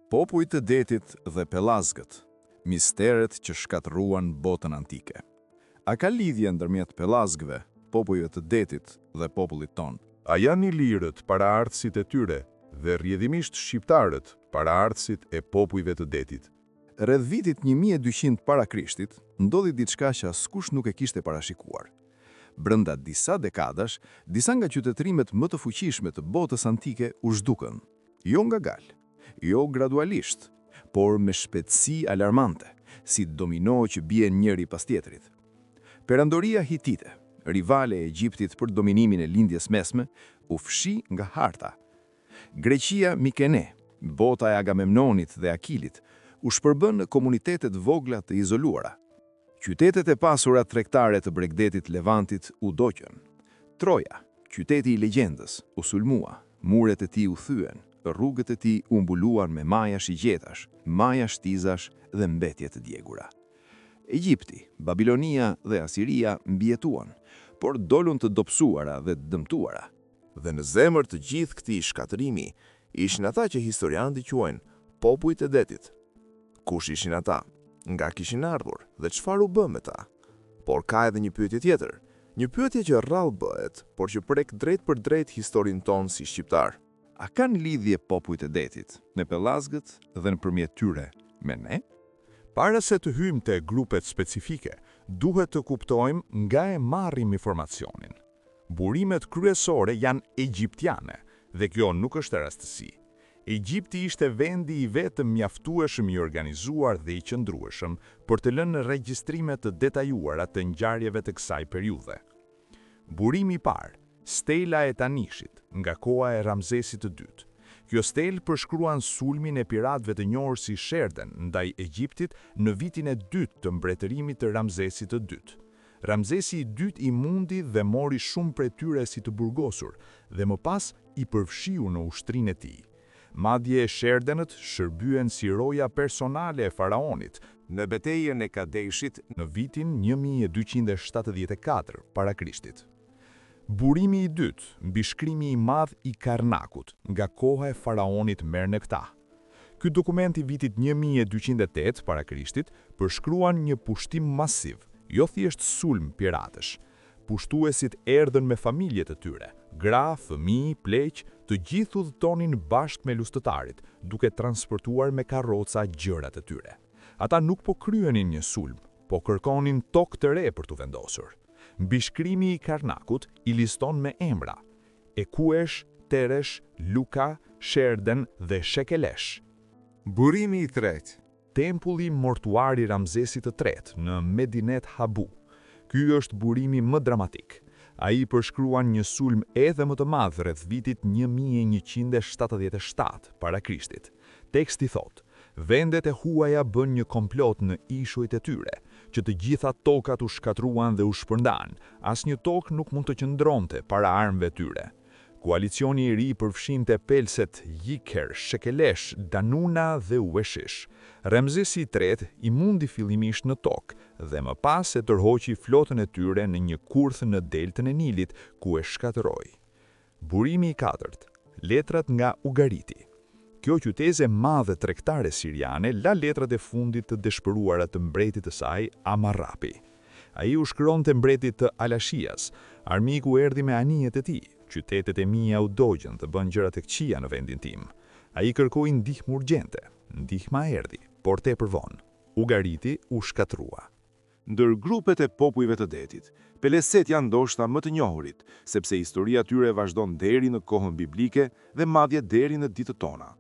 Popujt të detit dhe pelazgët, misteret që shkatëruan botën antike. A ka lidhje ndërmjet pelazgëve, popujve të detit dhe popullit ton? A janë ilirët, paraardhësit e tyre, dhe rrjedhimisht shqiptarët, paraardhësit e popujve të detit? Rreth vitit 1200 para Krishtit, ndodhi diçka që askush nuk e kishte parashikuar. Brenda disa dekadash, disa nga qytetërimet më të fuqishme të botës antike u zhdukën, jo nga gal, jo gradualisht, por me shpejtësi alarmante, si domino që bien njëri pas tjetrit. Perandoria hitite, rivale e Egjiptit për dominimin e lindjes mesme, u fshi nga harta. Greqia Mikene, bota e Agamemnonit dhe Akilit, u shpërbën në komunitetet vogla të izoluara. Qytetet e pasura tregtare të Bregdetit Levantit u doqën. Troja, qyteti i legjendës, u sulmua, muret e tij u thyen, rrugët e tij u mbuluan me maja shigjetash, maja shtizash dhe mbetje të djegura. Egjipti, Babilonia dhe Asiria mbjetuan, por dolun të dobësuara dhe dëmtuara. Dhe në zemër të gjithë këtij shkatërimi, ishin ata që historianët i quajnë popujt e detit. Kush ishin ata? Nga kishin ardhur dhe çfarë u bë me ta? Por ka edhe një pyetje tjetër, një pyetje që rrallë bëhet, por që prek drejt për drejt historinë tonë si shqiptar. A kanë lidhje popujt e detit me pelazgët dhe nëpërmjet tyre me ne? Para se të hyjmë te grupet specifike, duhet të kuptojmë nga e marrim informacionin. Burimet kryesore janë egjiptiane, dhe kjo nuk është rastësi. Egjipti ishte vendi i vetëm mjaftueshëm i organizuar dhe i qëndrueshëm për të lënë regjistrime të detajuara të ngjarjeve të kësaj periudhe. Burimi i parë, stela e Tanishit, nga koha e Ramzesit II. Kjo stelë përshkruan sulmin e piratëve të njohur si Sherden ndaj Egjiptit në vitin e dytë të mbretërimit të Ramzesit II. Ramzesi II i mundi dhe mori shumë prej tyre si të burgosur dhe më pas i përfshiu në ushtrinë e tij. Madje Sherdenët shërbyen si roja personale e faraonit në betejën e Kadeshit në vitin 1274 para Krishtit. Burimi i dytë, mbishkrimi i madh i Karnakut, nga koha e faraonit Mernekta. Ky dokument i vitit 1208 para Krishtit përshkruan një pushtim masiv, jo thjesht sulm piratësh. Pushtuesit erdhën me familjet e tyre, gra, fëmijë, pleq, të gjithë udhëtonin bashkë me lustëtarit, duke transportuar me karroca gjërat e tyre. Ata nuk po kryenin një sulm, po kërkonin tokë të re për t'u vendosur. Mbishkrimi i Karnakut i liston me emra: Ekuesh, Teresh, Luka, Sherden dhe Shekelesh. Burimi i tretë. Tempulli mortuar i Ramzesit III në Medinet Habu. Ky është burimi më dramatik. Ai përshkruan një sulm edhe më të madh rreth vitit 1177 para Krishtit. Teksti thotë: vendet e huaja bën një komplot në ishujt e tyre, që të gjitha tokat u shkatruan dhe u shpërndan. Asnjë tokë nuk mund të qëndronte para armëve tyre. Koalicioni i ri përfshinte pelset Yiker, Shekelesh, Danuna dhe Ueshish. Ramzesi III i mundi fillimisht në tokë dhe më pas e tërhoqi flotën e tyre në një kurth në deltën e Nilit ku e shkatëroi. Burimi i katërt, letrat nga Ugariti. Kjo qyteze madhe tregtare siriane la letrat e fundit të dëshpëruara të mbretit të saj Amarrapi. Ai u shkronte mbretit të Alashias, armiku erdhi me anijet e tij. Qytetet e mia u dogjën të bën gjëra të këqija në vendin tim. Ai kërkoi ndihmë urgjente. Ndihma erdhi, por tepër vonë. Ugariti u shkatrua. Ndër grupet e popujve të detit, Peleset janë ndoshta më të njohurit, sepse historia tyre vazhdon deri në kohën biblike dhe madje deri në ditët tona.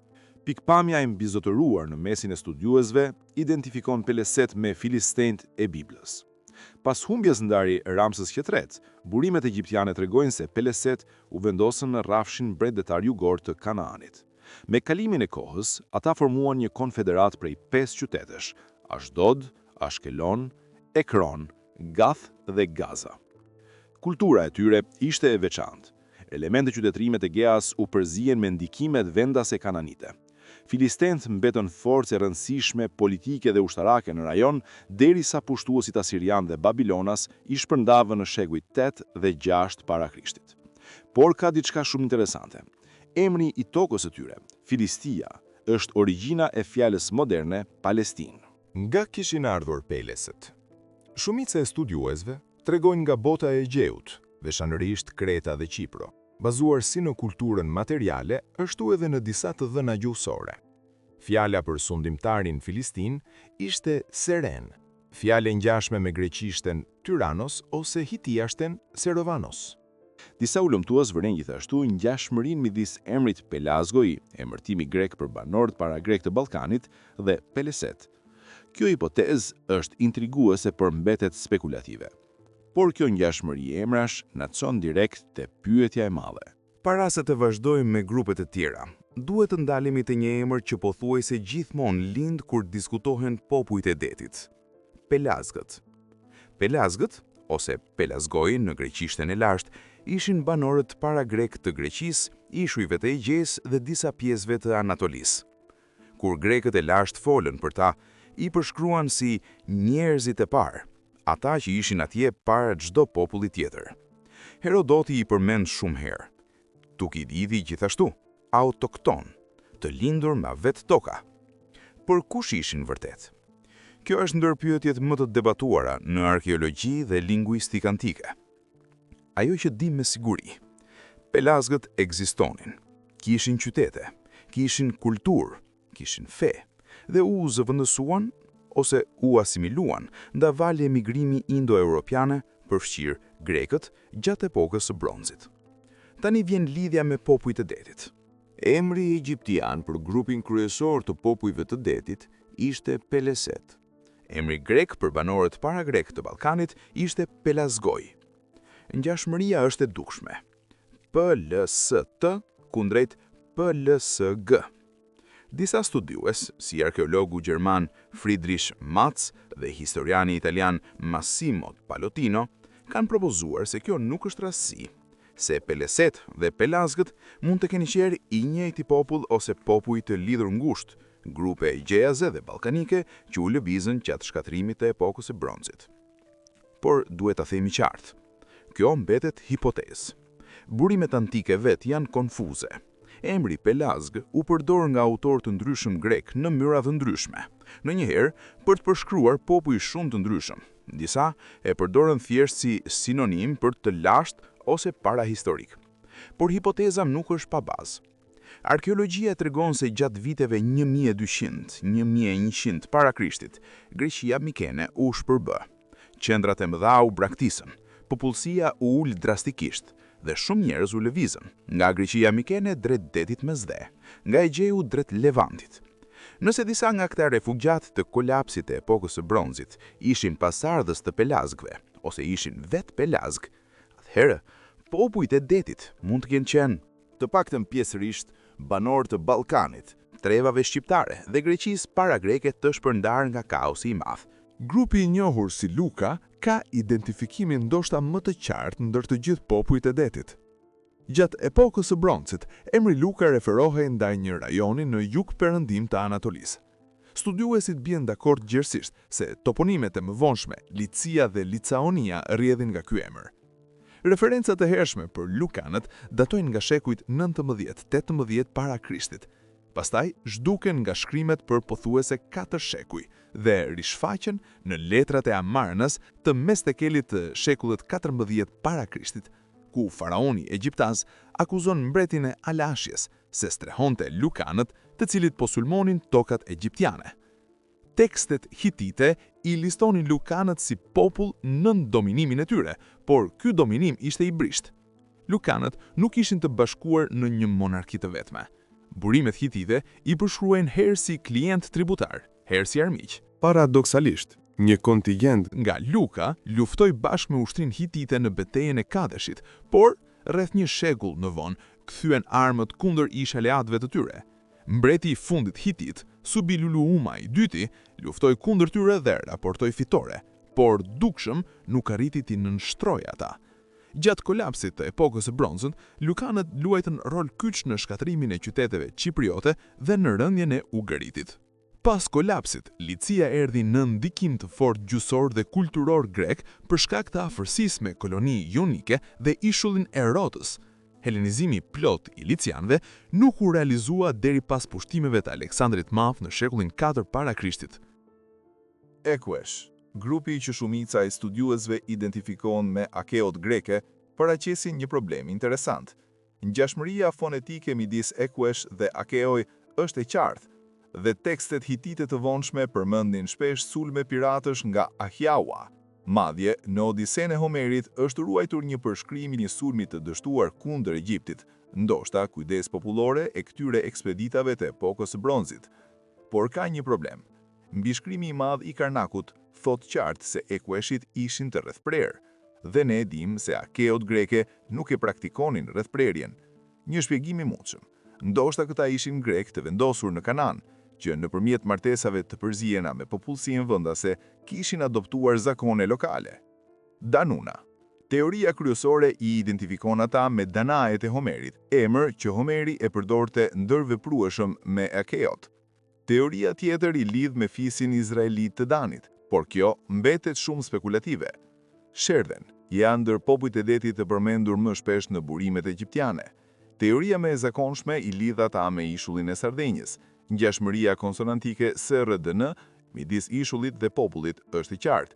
Pikpamja e mbizotëruar në mesin e studiuesve identifikon Peleset me Filistejnët e Biblës. Pas humbjes ndari Ramses III, burimet egjiptiane tregojnë se Peleset u vendosën në rrafshin mbretëtar jugor të Kanaanit. Me kalimin e kohës, ata formuan një konfederat prej 5 qytetesh: Ashdod, Ashkelon, Ekron, Gath dhe Gaza. Kultura e tyre ishte e veçantë. Elemente qytetërime të Geas u përzihen me ndikimet vendase kananite. Filistejnët mbetën forcë e rëndësishme politike dhe ushtarake në rajon, derisa pushtuesit asirian dhe babilonas i shpërndavën në shekujt 8 dhe 6 para Krishtit. Por ka diçka shumë interesante. Emri i tokës së tyre, Filistia, është origjina e fjalës moderne Palestinë. Nga kishin ardhur Pelesët. Shumica e studiuesve tregojnë nga bota e Egjeut, veçanërisht Kreta dhe Qipro, bazuar si në kulturën materiale, ashtu edhe në disa të dhëna gjuhësore. Fjala për sundimtarin filistin ishte Seren, fjale ngjashme me greqishten Tyrannos ose hitiashten Serovanos. Disa ulëmtues vëren gjithashtu ngjashmërinë midis emrit Pelazgoi, emërtimi grek për banorët para grek të Ballkanit, dhe Peleset. Kjo hipotezë është intriguese por mbetet spekulative. Por kjo ngjashmëri emrash na çon direkt te pyetja e madhe. Para se të vazhdojmë me grupet e tjera, duhet të ndalemi te një emër që pothuajse gjithmonë lind kur diskutohen popujt e detit. Pelazgët. Pelazgët, ose Pelazgoi në greqishten e lashtë, ishin banorët para grek të Greqisë, ishujve të Egjeis dhe disa pjesëve të Anatolisë. Kur grekët e lashtë folën për ta, i përshkruan si njerëzit e parë, ata që ishin atje para çdo populli tjetër. Herodoti i përmend shumë herë. Tukididi gjithashtu, autokton, të lindur me vetë toka. Por kush ishin vërtet? Kjo është ndër pyetjet më të debatuara në arkeologji dhe lingvistikë antike. Ajo që dim me siguri, Pelazgët ekzistonin, kishin qytete, kishin kulturë, kishin fe, dhe u zëvendësuan ose u asimiluan nda valë e migrimi indo-europiane, përfshirë grekët, gjatë epokës së bronzit. Tani vjen lidhja me popujt e detit. Emri egjiptian për grupin kryesor të popujve të detit ishte Peleset. Emri grek për banorët para grek të Ballkanit ishte Pelazgoi. Ngjashmëria është e dukshme. PLST kundrejt PLSG. Disa studiues, si arkeologu gjerman Friedrich Matz dhe historiani italian Massimo Pallottino, kanë propozuar se kjo nuk është rastësi, se Peleset dhe Pelazgët mund të kenë qenë i njëjti popull ose popull të lidhur ngushtë, grupe egjeaze dhe ballkanike që u lëvizën gjatë shkatrimit të epokës së bronzit. Por duhet ta themi qartë, kjo mbetet hipotezë. Burimet antike vet janë konfuze. Emri Pelazg u përdor nga autorë të ndryshëm grek në mënyra të ndryshme, ndonjëherë për të përshkruar popull shumë të ndryshëm. Disa e përdorën thjesht si sinonim për të lashtë ose parahistorik. Por hipoteza nuk është pa bazë. Arkeologjia tregon se gjatë viteve 1200-1100 para Krishtit, Greqia Mikene u shpërbë. Qendrat e mëdha u braktisën, popullsia u ul drastikisht, dhe shumë njerëz u lëvizën, nga Greqia Mikene drejt detit Mesdhe, nga Egjeu drejt Levantit. Nëse disa nga këta refugjat të kolapsit të epokës së bronzit ishin pasardhës të Pelazgëve, ose ishin vetë Pelazg, atëherë popujt e detit mund të kenë qenë, të paktën pjesërisht, banorë të Ballkanit, trevave shqiptare dhe Greqisë para greke të shpërndar nga kaosi i madh. Grupi i njohur si Luka ka identifikimin ndoshta më të qartë ndër të gjithë popujt e detit. Gjatë epokës së bronzit, emri Luka referohej ndaj një rajoni në jug-perëndim të Anatolisë. Studiuesit bien dakord gjerësisht se toponimet e mëvonshme, Licia dhe Licaonia rrjedhin nga ky emër. Referencat e hershme për lukanët datojnë nga shekujt 19-18 para Krishtit. Pastaj zhduken nga shkrimet për pothuese 4 shekuj dhe rishfaqen në letrat e Amarnas të mestekelit të shekullit 14 para Krishtit, ku faraoni egjiptaz akuzon mbretin e Alashjes se strehonte lukanët, të cilit po sulmonin tokat egjiptiane. Tekstet hitite i listonin lukanët si popull nën dominimin e tyre, por ky dominim ishte i brisht. Lukanët nuk ishin të bashkuar në një monarki të vetme. Burimet hitite i përshkruajnë herë si klient tributar, herë si armiq. Paradoksalisht, një kontingent nga Luka luftoi bashkë me ushtrinë hitite në betejën e Kadeshit, por rreth një shekull në vonë kthyen armët kundër ish aleatëve të tyre. Mbreti i fundit hitit, Subiluluuma i dyti, luftoi kundër tyre dhe raportoi fitore, por dukshëm nuk arriti t'i nënshtrojë ata. Gjatë kolapsit të epokës së bronzit, lukanët luajtën rol kyç në shkatrimin e qyteteve qipriote dhe në rënjën e Ugaritit. Pas kolapsit, Licia erdhi në ndikim të fortë gjysor dhe kulturor grek për shkak të afërsisë me koloni jonike dhe ishullin e Rotës. Helenizimi plot i licianëve nuk u realizua deri pas pushtimeve të Aleksandrit Madh në shekullin 4 para Krishtit. Ekuesh, grupi që shumica e studiuesve identifikon me akeot greke, paraqesin një problem interesant. Ngjashmëria fonetike midis ekuesh dhe akeoj është e qartë, dhe tekstet hitite të vonshme përmendin shpesh sulme piratësh nga Ahiaua. Madje, në Odisen e Homerit është ruajtur një përshkrim i një sulmi të dështuar kundër Egjiptit, ndoshta kujdes popullore e këtyre ekspeditave të epokës së bronzit. Por ka një problem. Mbi shkrimi i madh i Karnakut thot qartë se ekueshit ishin të rrethprerë, dhe ne e dim se akeot greke nuk e praktikonin rrethprerjen. Një shpjegim i mundshëm. Ndoshta këta ishin grek të vendosur në Kanan, që nëpërmjet martesave të përzijena me popullsinë vendase kishin adoptuar zakone lokale. Danuna. Teoria kryesore i identifikon ata me Danaet e Homerit, emër që Homeri e përdorte ndërveprueshëm me akeot. Teoria tjetër i lidh me fisin izraelit të Danit, por kjo mbetet shumë spekulative. Sherdhen janë ndër popujt e detit të përmendur më shpesh në burimet egjiptiane. Teoria më e zakonshme i lidh ata me ishullin e Sardenjës. Ngjashmëria konsonantike SRDN midis ishullit dhe popullit është e qartë.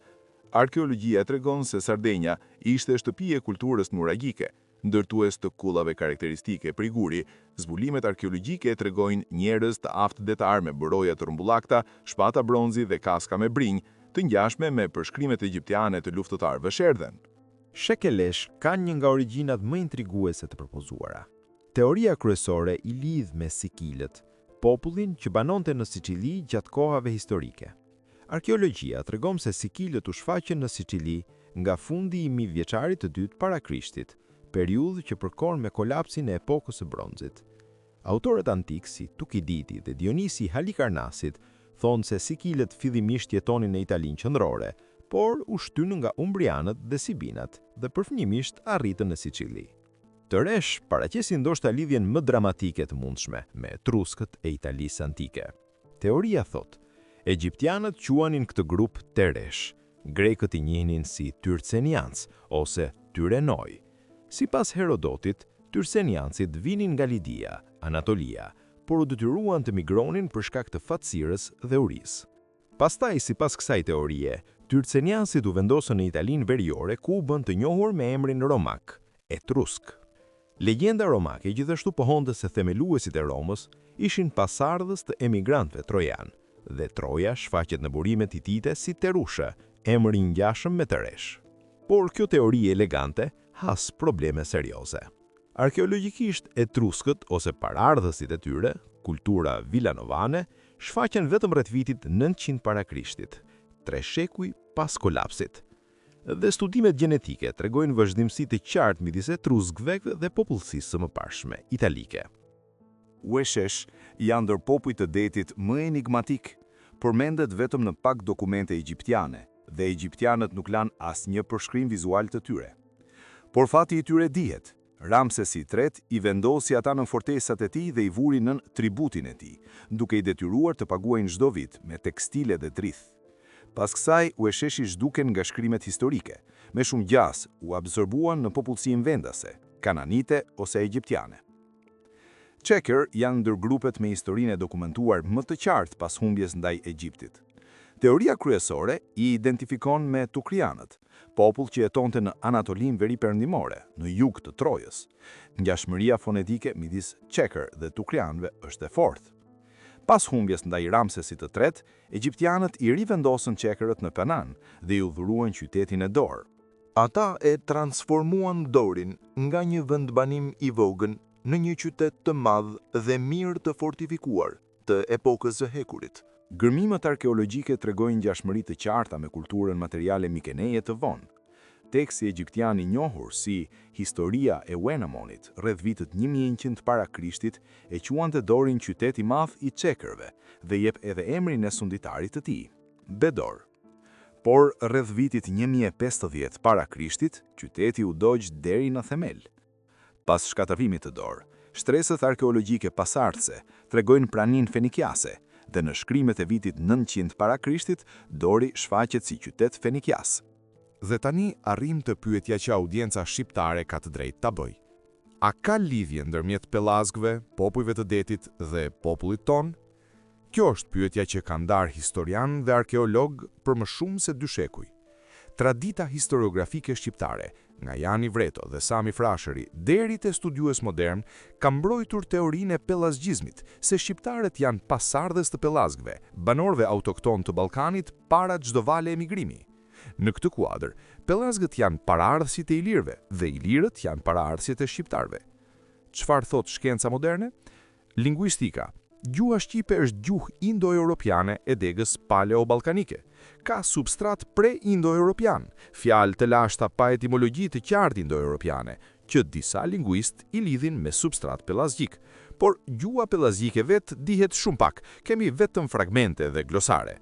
Arkeologjia tregon se Sardenja ishte shtëpi e kulturës nuragjike, ndërtues të kullave karakteristike priguri. Zbulimet arkeologjike tregojnë njerëz të aftë detar me bëroja të rrumbullakta, shpata bronzi dhe kaska me brinj, të ngjashme me përshkrimet egjiptiane të luftëtarëve sherdhen. Shekelesh kanë një nga origjinat më intriguese të propozuara. Teoria kryesore i lidh me Sikilët, popullin që banonte në Sicili gjatë kohave historike. Arkeologjia tregon se Sikilët u shfaqën në Sicili nga fundi i 1000 vjeçarit të dytë para Krishtit, periudhë që përkon me kolapsin e epokës së bronzit. Autorët antik si Tukididi dhe Dionisi Halikarnasit thonë se Sikilët fillimisht jetonin në Italinë qendrore, por u shtynë nga umbrianët dhe sibinat dhe përfënimisht arritën në Sicili. Të resh paraqesin ndoshta lidhjen më dramatike të mundshme me etruskët e Italisë antike. Teoria thot, egjiptianët quanin këtë grup Teresh, grekët i njihnin si Tyrcenians ose Tyrenoi. Sipas Herodotit, Tyrceniansit vinin nga Lidia, Anatolia, por u detyruan të migronin për shkak të fatësirës dhe urisë. Pastaj, sipas kësaj teorie, Tyrceniansit u vendosën në Italinë veriore ku u bën të njohur me emrin Romak, etrusk. Legjenda romake gjithashtu pohonte se themeluesit e Romës ishin pasardhës të emigrantëve trojan, dhe Troja shfaqet në burimet hitite si Terusha, emër i ngjashëm me Teresh. Por kjo teori elegante has probleme serioze. Arkeologjikisht etruskët ose parardhësit e tyre, kultura vilanovane, shfaqen vetëm rreth vitit 900 para Krishtit, 3 shekuj pas kolapsit. Dhe studimet gjenetike tregojnë vazhdimsi të qartë midis etruskëve dhe popullsisë së mëparshme italike. Ueshesh janë ndër popujt të detit më enigmatik, përmendet vetëm në pak dokumente egjiptiane, dhe egjiptianët nuk lanë asnjë përshkrim vizual të tyre. Por fati i tyre dihet. Ramsesi III i vendosi ata në fortesat e tij dhe i vuri nën tributin e tij, duke i detyruar të paguajnë çdo vit me tekstile dhe drith. Pas kësaj, uesheshi zhduken nga shkrimet historike, me shumë gjas u absorbuan në popullsinë vendase, kananite ose egjiptiane. Cheker janë ndër grupet me historinë e dokumentuar më të qartë pas humbjes ndaj Egjiptit. Teoria kryesore i identifikon me Tukrianët, popull që jetonte në Anatolinë veriperëndimore, në jug të Trojës. Ngjashmëria fonetike midis Cheker dhe Tukrianëve është e fortë. Pas humbjes ndaj Ramsesit III, egjiptianët i rivendosën Chekerët në Kanan dhe i udhëruan qytetin e Dor. Ata e transformuan Dorin nga një vendbanim i vogël në një qytet të madh dhe mirë të fortifikuar të epokës së hekurit. Gërmimet arkeologjike tregojnë ngjashmëri të qarta me kulturën materiale mikeneje të vonë. Teksti egjiptian i njohur si Historia e Wenamonit rreth vitit 1100 para Krishtit e quante Dorin qytet i madh i Chekerëve dhe jep edhe emrin e sunditarit të tij, Bedor. Por rreth vitit 1050 para Krishtit, qyteti u dogj deri në themel. Pas shkatërrimit të Dor, shtresët arkeologjike pasardhëse tregojnë praninë fenikiase dhe në shkrimet e vitit 900 para Krishtit, Dori shfaqet si qytet fenikias. Dhe tani arrim të pyetja që audienca shqiptare ka të drejtë ta bëjë. A ka lidhje ndërmjet Pelazgëve, popujve të detit dhe popullit ton? Kjo është pyetja që ka ndarë historian dhe arkeolog për më shumë se 2 shekuj. Tradita historiografike shqiptare, nga Jani Vreto dhe Sami Frashëri deri te studiues modern, ka mbrojtur teorinë e pelazgjizmit, se shqiptarët janë pasardhës të Pelazgëve, banorëve autokton të Ballkanit para çdo vale emigrimi. Në këtë kuadër, Pelazgët janë paraardhësit e ilirëve dhe ilirët janë paraardhësit e shqiptarëve. Çfarë thot shkenca moderne? Lingvistika. Gjuha shqipe është gjuhë indo-europiane e degës paleo-ballkanike. Ka substrat pre-indo-europian, fjalë të lashta pa etimologji të qartë indo-europiane, që disa lingvist i lidhin me substrat pelazgjik. Por gjuha pelazgjike vetë dihet shumë pak, kemi vetëm fragmente dhe glosare.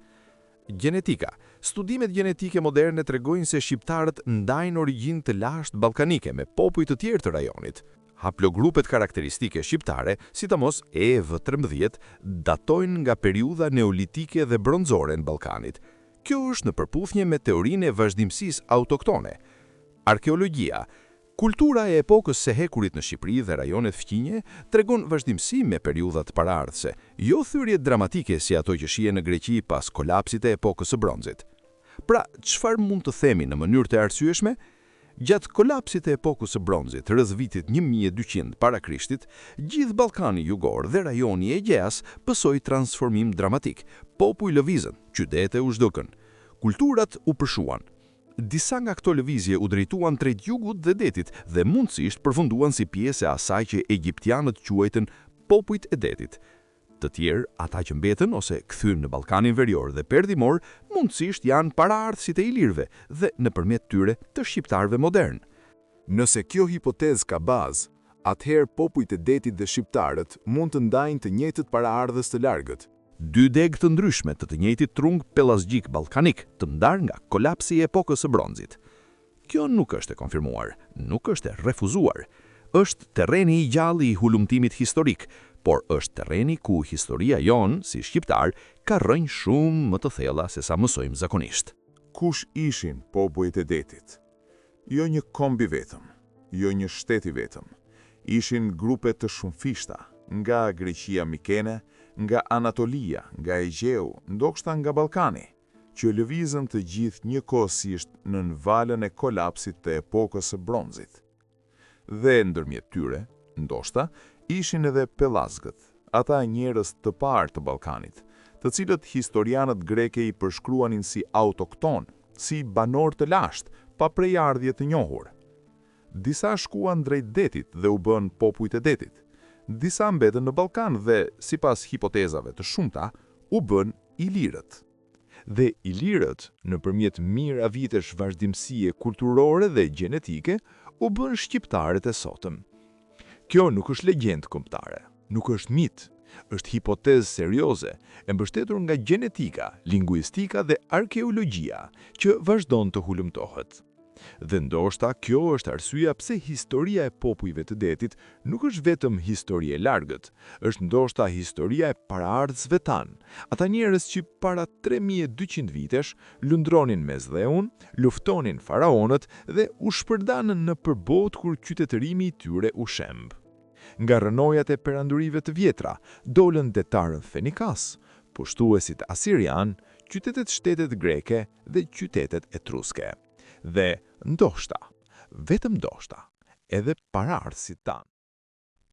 Gjenetika. Studimet gjenetike moderne tregojnë se shqiptarët ndajnë origjinë të lashtë ballkanike me popuj të tjerë të rajonit. Haplogrupet karakteristike shqiptare, sidomos E-13, datojnë nga periudha neolitike dhe bronzore në Ballkanit. Kjo është në përputhje me teorinë e vazhdimësisë autoktone. Arkeologjia. Kultura e epokës së hekurit në Shqipëri dhe rajonet fqinje tregon vazhdimësi me periudhat paraardhëse, jo thyrje dramatike si ato që shihen në Greqi pas kolapsit e epokës së bronzit. Pra, çfarë mund të themi në mënyrë të arsyeshme? Gjatë kolapsit e epokës së bronzit, rreth vitit 1200 para Krishtit, gjithë Ballkani jugor dhe rajoni e Egeas pësoi transformim dramatik. Popuj lëvizën, qytete u zhdukën, kulturat u përshuan. Disa nga këto lëvizje u drejtuan drejt jugut dhe detit dhe mundësisht përfunduan si pjesë e asaj që egjiptianët quajtën popujt e detit. Të tjerë, ata që mbetën ose kthyen në Ballkanin Verior dhe Perdimor, mundësisht janë paraardhësit e ilirëve dhe nëpërmjet tyre të shqiptarëve modern. Nëse kjo hipotezë ka bazë, atëherë popujt e detit dhe shqiptarët mund të ndajnë të njëjtët paraardhës të largët. 2 degë të ndryshme të njëjtit trung pelazgjik ballkanik, të ndarë nga kolapsi i epokës së bronzit. Kjo nuk është e konfirmuar, nuk është e refuzuar. Është terreni i gjallë i hulumtimit historik, por është terreni ku historia jonë, si shqiptar, ka rënjë shumë më të thella se sa mësojmë zakonisht. Kush ishin popujt e detit? Jo një kombi vetëm, jo një shteti vetëm. Ishin grupe të shumëfishta, nga Greqia Mikene, nga Anatolia, nga Egeu, ndoshta nga Ballkani, që lëvizën të gjithë njëkohësisht nën valën e kolapsit të epokës së bronzit. Dhe ndërmjet tyre, ndoshta, ishin edhe Pelazgët, ata njerëz të parë të Ballkanit, të cilët historianët greke i përshkruanin si autokton, si banor të lashtë, pa prejardhje të njohur. Disa shkuan drejt detit dhe u bën popujt e detit. Disa mbetën në Ballkan dhe, sipas hipotezave të shumta, u bën ilirët. Dhe ilirët, nëpërmjet mijëra vitesh vazhdimësie kulturore dhe gjenetike, u bën shqiptarët e sotëm. Kjo nuk është legjendë kombëtare, nuk është mit, është hipotezë serioze, e mbështetur nga gjenetika, lingvistika dhe arkeologjia, që vazhdon të hulumtohet. Dhe ndoshta kjo është arsyeja pse historia e popujve të detit nuk është vetëm histori e largët, është ndoshta historia e paraardhësve tanë, ata njerëz që para 3200 vitesh lundronin mes dheun, luftonin faraonët dhe u shpërndanën në përbot kur qytetërimi i tyre u shemb. Nga rënojat e perandurive të vjetra, dolën detarën fenikas, pushtuesit asirian, qytetet shtetet greke dhe qytetet etruske. Dhe ndoshta, vetëm ndoshta, edhe paraardhësit tanë.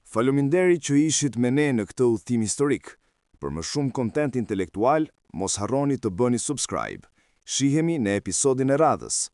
Faleminderit që ishit me ne në këtë udhëtim historik. Për më shumë kontent intelektual, mos harroni të bëni subscribe. Shihemi në episodin e radhës.